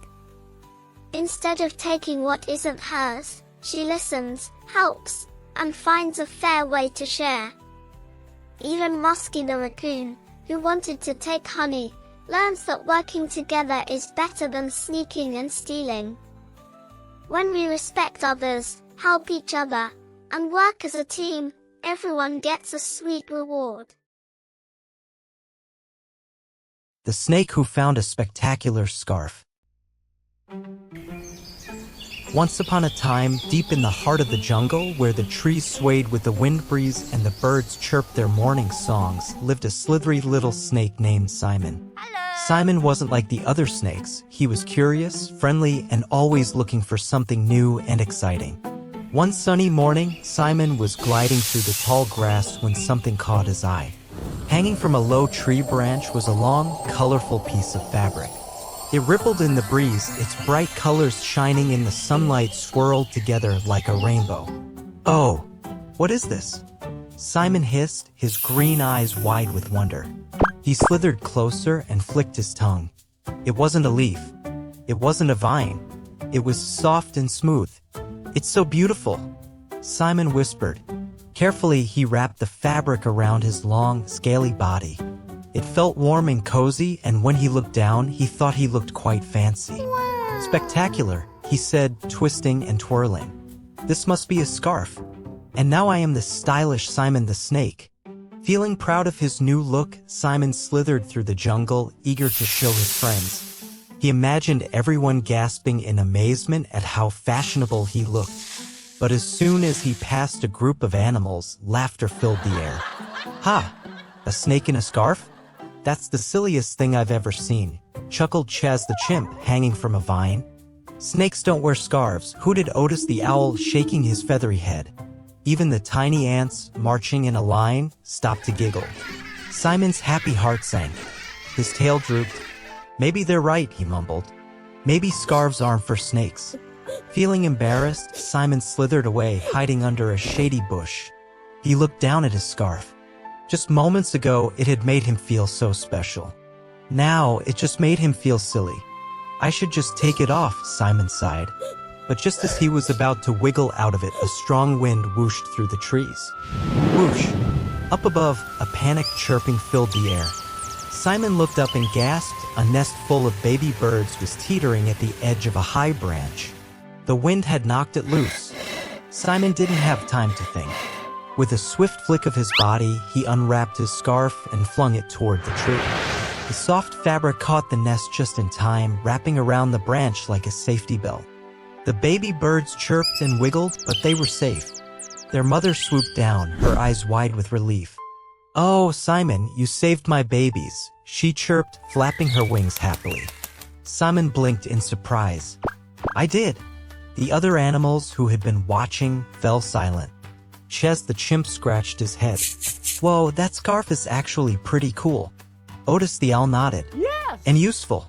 Instead of taking what isn't hers, she listens, helps, and finds a fair way to share. Even Musky the raccoon, who wanted to take honey, learns that working together is better than sneaking and stealing. When we respect others, help each other, and work as a team, everyone gets a sweet reward.
The Snake Who Found a Spectacular Scarf. Once upon a time, deep in the heart of the jungle, where the trees swayed with the wind breeze and the birds chirped their morning songs, lived a slithery little snake named Simon. Simon wasn't like the other snakes. He was curious, friendly, and always looking for something new and exciting. One sunny morning, Simon was gliding through the tall grass when something caught his eye. Hanging from a low tree branch was a long, colorful piece of fabric. It rippled in the breeze, its bright colors shining in the sunlight swirled together like a rainbow. "Oh, what is this?" Simon hissed, his green eyes wide with wonder. He slithered closer and flicked his tongue. It wasn't a leaf. It wasn't a vine. It was soft and smooth. "It's so beautiful," Simon whispered. Carefully, he wrapped the fabric around his long, scaly body. It felt warm and cozy, and when he looked down, he thought he looked quite fancy. "Spectacular," he said, twisting and twirling. "This must be a scarf. And now I am the stylish Simon the Snake." Feeling proud of his new look, Simon slithered through the jungle, eager to show his friends. He imagined everyone gasping in amazement at how fashionable he looked. But as soon as he passed a group of animals, laughter filled the air. "Ha! A snake in a scarf? That's the silliest thing I've ever seen," chuckled Chaz the chimp, hanging from a vine. "Snakes don't wear scarves," hooted Otis the owl, shaking his feathery head. Even the tiny ants, marching in a line, stopped to giggle. Simon's happy heart sank. His tail drooped. "Maybe they're right," he mumbled. "Maybe scarves aren't for snakes." Feeling embarrassed, Simon slithered away, hiding under a shady bush. He looked down at his scarf. Just moments ago, it had made him feel so special. Now, it just made him feel silly. "I should just take it off," Simon sighed. But just as he was about to wiggle out of it, a strong wind whooshed through the trees. Whoosh! Up above, a panicked chirping filled the air. Simon looked up and gasped. A nest full of baby birds was teetering at the edge of a high branch. The wind had knocked it loose. Simon didn't have time to think. With a swift flick of his body, he unwrapped his scarf and flung it toward the tree. The soft fabric caught the nest just in time, wrapping around the branch like a safety belt. The baby birds chirped and wiggled, but they were safe. Their mother swooped down, her eyes wide with relief. "Oh, Simon, you saved my babies," she chirped, flapping her wings happily. Simon blinked in surprise. "I did." The other animals who had been watching fell silent. Ches the chimp scratched his head. "Whoa, that scarf is actually pretty cool." Otis the owl nodded. "Yes! And useful."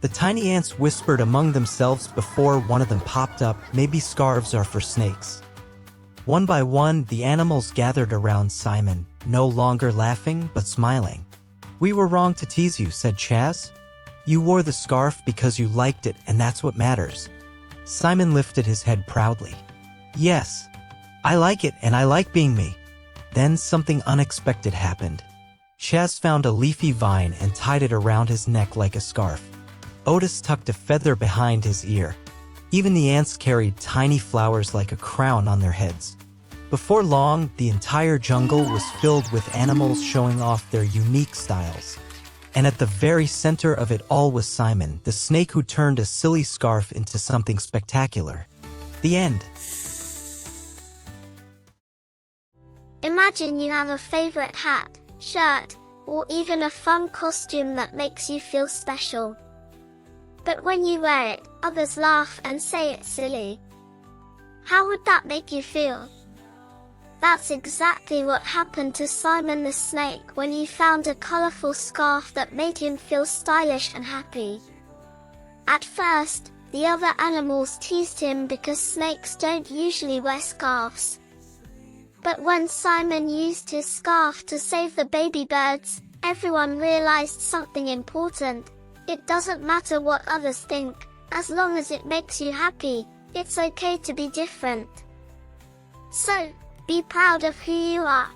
The tiny ants whispered among themselves before one of them popped up, "Maybe scarves are for snakes." One by one, the animals gathered around Simon, no longer laughing but smiling. "We were wrong to tease you," said Chaz. "You wore the scarf because you liked it, and that's what matters." Simon lifted his head proudly. "Yes, I like it, and I like being me." Then something unexpected happened. Chaz found a leafy vine and tied it around his neck like a scarf. Otis tucked a feather behind his ear. Even the ants carried tiny flowers like a crown on their heads. Before long, the entire jungle was filled with animals showing off their unique styles. And at the very center of it all was Simon, the snake who turned a silly scarf into something spectacular. The end.
Imagine you have a favorite hat, shirt, or even a fun costume that makes you feel special. But when you wear it, others laugh and say it's silly. How would that make you feel? That's exactly what happened to Simon the Snake when he found a colorful scarf that made him feel stylish and happy. At first, the other animals teased him because snakes don't usually wear scarves. But when Simon used his scarf to save the baby birds, everyone realized something important. It doesn't matter what others think, as long as it makes you happy, it's okay to be different. So, be proud of who you are.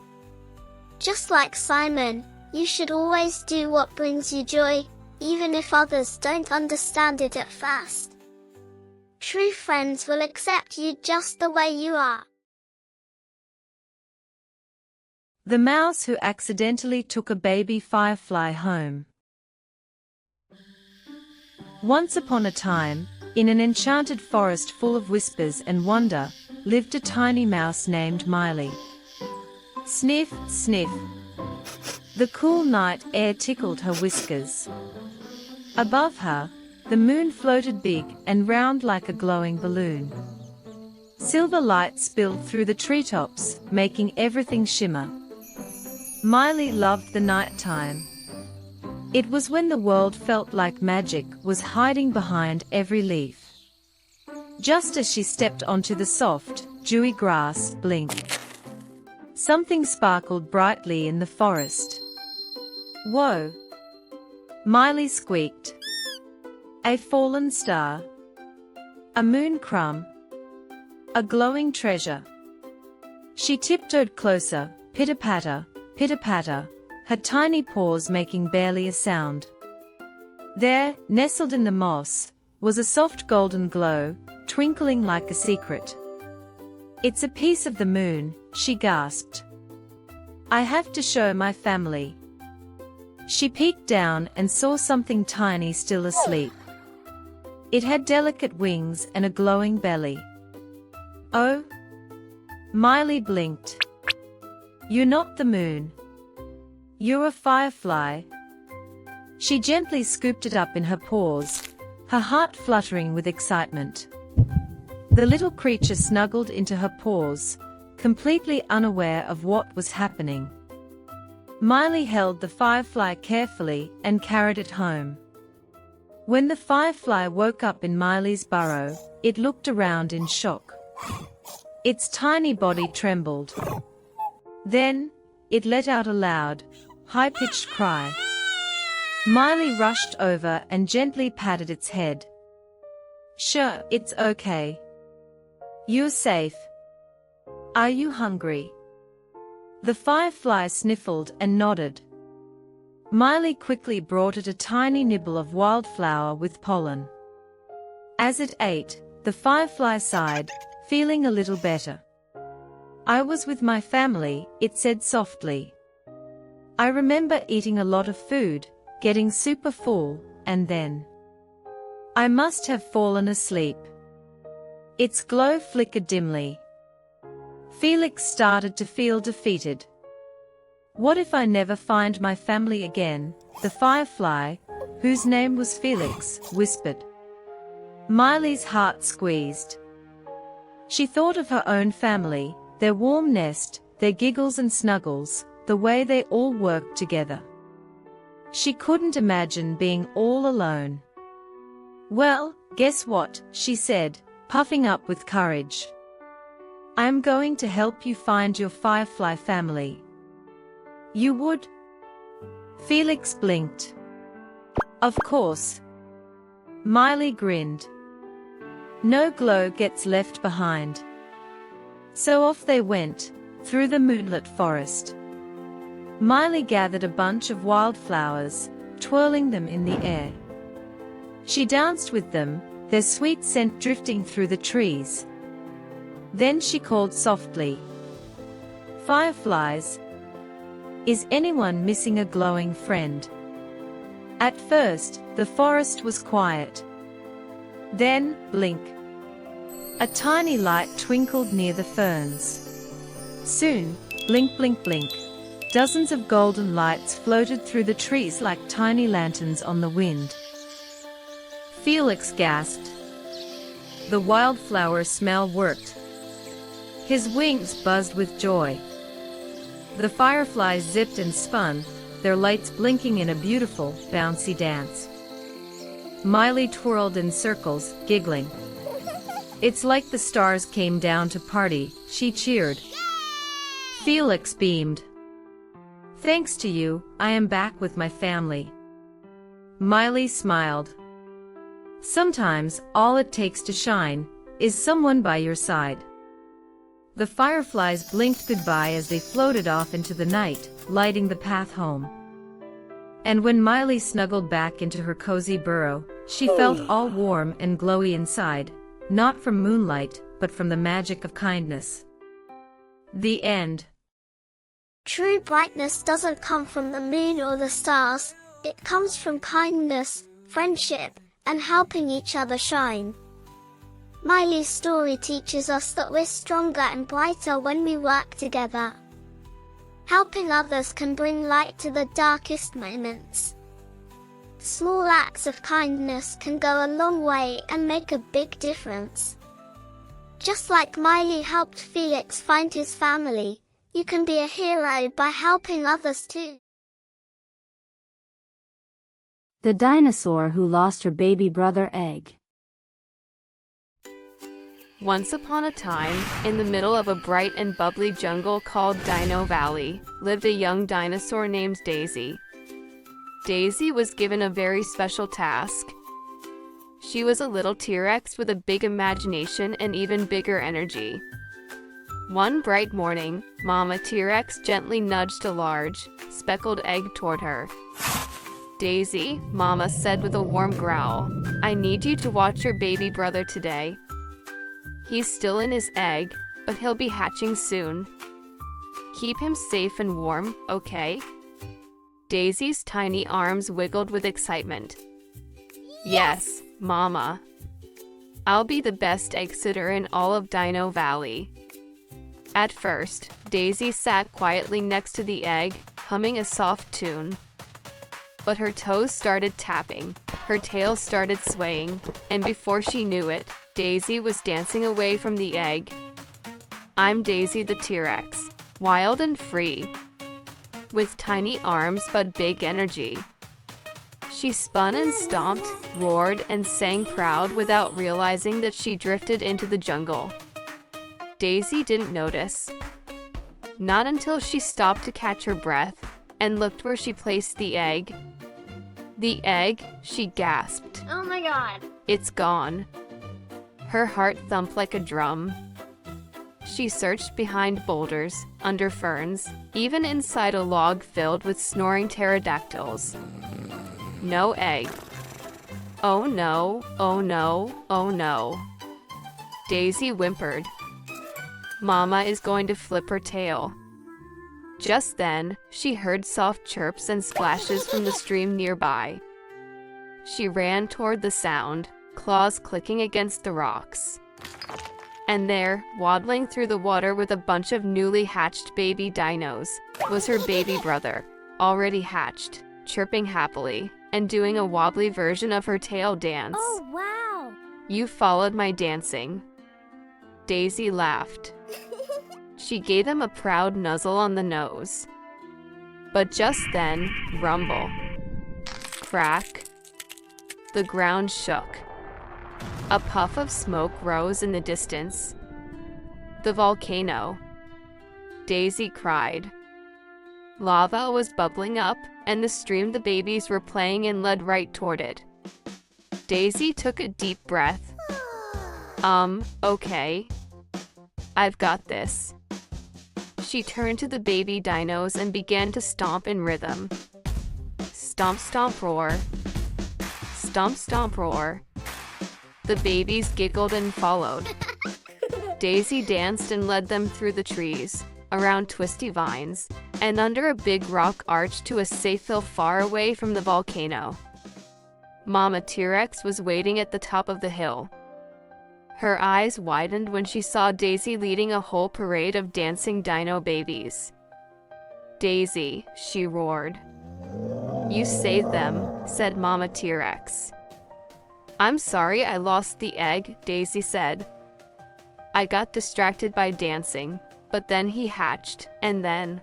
Just like Simon, you should always do what brings you joy, even if others don't understand it at first. True friends will accept you just the way you are.
The mouse who accidentally took a baby firefly home. Once upon a time, in an enchanted forest full of whispers and wonder, lived a tiny mouse named Miley. Sniff, sniff. The cool night air tickled her whiskers. Above her, the moon floated big and round like a glowing balloon. Silver light spilled through the treetops, making everything shimmer. Miley loved the nighttime. It was when the world felt like magic was hiding behind every leaf. Just as she stepped onto the soft, dewy grass, blink. Something sparkled brightly in the forest. Whoa! Miley squeaked. A fallen star. A moon crumb. A glowing treasure. She tiptoed closer, pitter-patter, pitter-patter, her tiny paws making barely a sound. There, nestled in the moss, was a soft golden glow, twinkling like a secret. "It's a piece of the moon," she gasped. "I have to show my family." She peeked down and saw something tiny still asleep. It had delicate wings and a glowing belly. "Oh?" Miley blinked. "You're not the moon. You're a firefly." She gently scooped it up in her paws, her heart fluttering with excitement. The little creature snuggled into her paws, completely unaware of what was happening. Miley held the firefly carefully and carried it home. When the firefly woke up in Miley's burrow, it looked around in shock. Its tiny body trembled. Then, it let out a loud, high-pitched cry. Miley rushed over and gently patted its head. "Sure, it's okay. You're safe. Are you hungry?" The firefly sniffled and nodded. Miley quickly brought it a tiny nibble of wildflower with pollen. As it ate, the firefly sighed, feeling a little better. "I was with my family," it said softly. "I remember eating a lot of food, getting super full, and then I must have fallen asleep." Its glow flickered dimly. Felix started to feel defeated. "What if I never find my family again?" the firefly, whose name was Felix, whispered. Miley's heart squeezed. She thought of her own family, their warm nest, their giggles and snuggles, the way they all worked together. She couldn't imagine being all alone. "Well, guess what?" she said, puffing up with courage. "I'm going to help you find your firefly family." "You would?" Felix blinked. "Of course." Miley grinned. No glow gets left behind. So off they went, through the moonlit forest. Miley gathered a bunch of wildflowers, twirling them in the air. She danced with them, their sweet scent drifting through the trees. Then she called softly, "Fireflies, is anyone missing a glowing friend?" At first, the forest was quiet. Then, blink. A tiny light twinkled near the ferns. Soon, blink blink blink, dozens of golden lights floated through the trees like tiny lanterns on the wind. Felix gasped. The wildflower smell worked. His wings buzzed with joy. The fireflies zipped and spun, their lights blinking in a beautiful, bouncy dance. Miley twirled in circles, giggling. "It's like the stars came down to party," she cheered. Felix beamed. "Thanks to you, I am back with my family." Miley smiled. Sometimes, all it takes to shine is someone by your side. The fireflies blinked goodbye as they floated off into the night, lighting the path home. And when Miley snuggled back into her cozy burrow, she felt all warm and glowy inside, not from moonlight, but from the magic of kindness. The end.
True brightness doesn't come from the moon or the stars, it comes from kindness, friendship, and helping each other shine. Miley's story teaches us that we're stronger and brighter when we work together. Helping others can bring light to the darkest moments. Small acts of kindness can go a long way and make a big difference. Just like Miley helped Felix find his family, you can be a hero by helping others too.
The dinosaur who lost her baby brother egg.
Once upon a time, in the middle of a bright and bubbly jungle called Dino Valley, lived a young dinosaur named Daisy. Daisy was given a very special task. She was a little T-Rex with a big imagination and even bigger energy. One bright morning, Mama T-Rex gently nudged a large, speckled egg toward her. "Daisy," Mama said with a warm growl, "I need you to watch your baby brother today. He's still in his egg, but he'll be hatching soon. Keep him safe and warm, okay?" Daisy's tiny arms wiggled with excitement. Yes, Mama. I'll be the best egg sitter in all of Dino Valley. At first, Daisy sat quietly next to the egg, humming a soft tune. But her toes started tapping, her tail started swaying, and before she knew it, Daisy was dancing away from the egg. I'm Daisy the T-Rex, wild and free, with tiny arms but big energy. She spun and stomped, roared and sang proud without realizing that she drifted into the jungle. Daisy didn't notice. Not until she stopped to catch her breath and looked where she placed the egg. "The egg," she gasped.
Oh my god.
"It's gone." Her heart thumped like a drum. She searched behind boulders, under ferns, even inside a log filled with snoring pterodactyls. No egg. Oh no, oh no, oh no. Daisy whimpered. Mama is going to flip her tail. Just then, she heard soft chirps and splashes from the stream nearby. She ran toward the sound, claws clicking against the rocks. And there, waddling through the water with a bunch of newly hatched baby dinos, was her baby brother, already hatched, chirping happily, and doing a wobbly version of her tail dance.
Oh wow.
"You followed my dancing." Daisy laughed. She gave him a proud nuzzle on the nose. But just then, rumble. Crack. The ground shook. A puff of smoke rose in the distance. The volcano. Daisy cried. Lava was bubbling up, and the stream the babies were playing in led right toward it. Daisy took a deep breath. Okay. I've got this." She turned to the baby dinos and began to stomp in rhythm. Stomp, stomp, roar. Stomp, stomp, roar. The babies giggled and followed. Daisy danced and led them through the trees, around twisty vines, and under a big rock arch to a safe hill far away from the volcano. Mama T-Rex was waiting at the top of the hill. Her eyes widened when she saw Daisy leading a whole parade of dancing dino babies. "Daisy," she roared. "You saved them," said Mama T-Rex. "I'm sorry I lost the egg," Daisy said. "I got distracted by dancing, but then he hatched, and then..."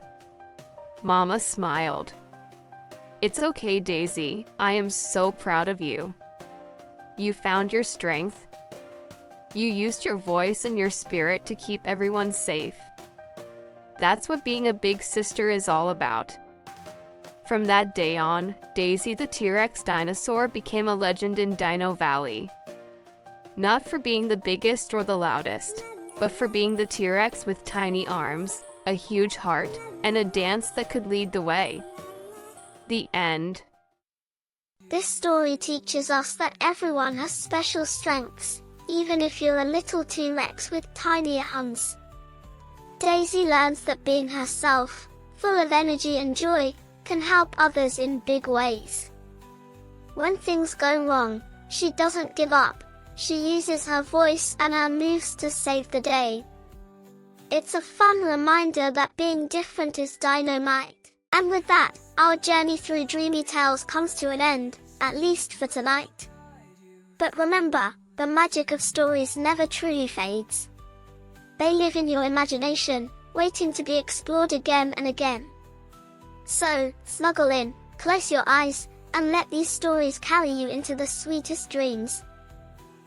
Mama smiled. "It's okay, Daisy. I am so proud of you. You found your strength. You used your voice and your spirit to keep everyone safe. That's what being a big sister is all about." From that day on, Daisy the T-Rex dinosaur became a legend in Dino Valley. Not for being the biggest or the loudest, but for being the T-Rex with tiny arms, a huge heart, and a dance that could lead the way. The end.
This story teaches us that everyone has special strengths, even if you're a little T-Rex with tiny arms. Daisy learns that being herself, full of energy and joy, can help others in big ways. When things go wrong, she doesn't give up. She uses her voice and her moves to save the day. It's a fun reminder that being different is dynamite. And with that, our journey through Dreamy Tales comes to an end, at least for tonight. But remember, the magic of stories never truly fades. They live in your imagination, waiting to be explored again and again. So, snuggle in, close your eyes, and let these stories carry you into the sweetest dreams.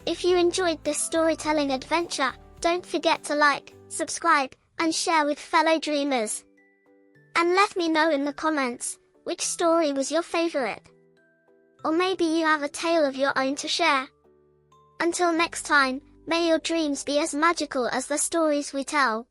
If you enjoyed this storytelling adventure, don't forget to like, subscribe, and share with fellow dreamers. And let me know in the comments, which story was your favorite? Or maybe you have a tale of your own to share. Until next time, may your dreams be as magical as the stories we tell.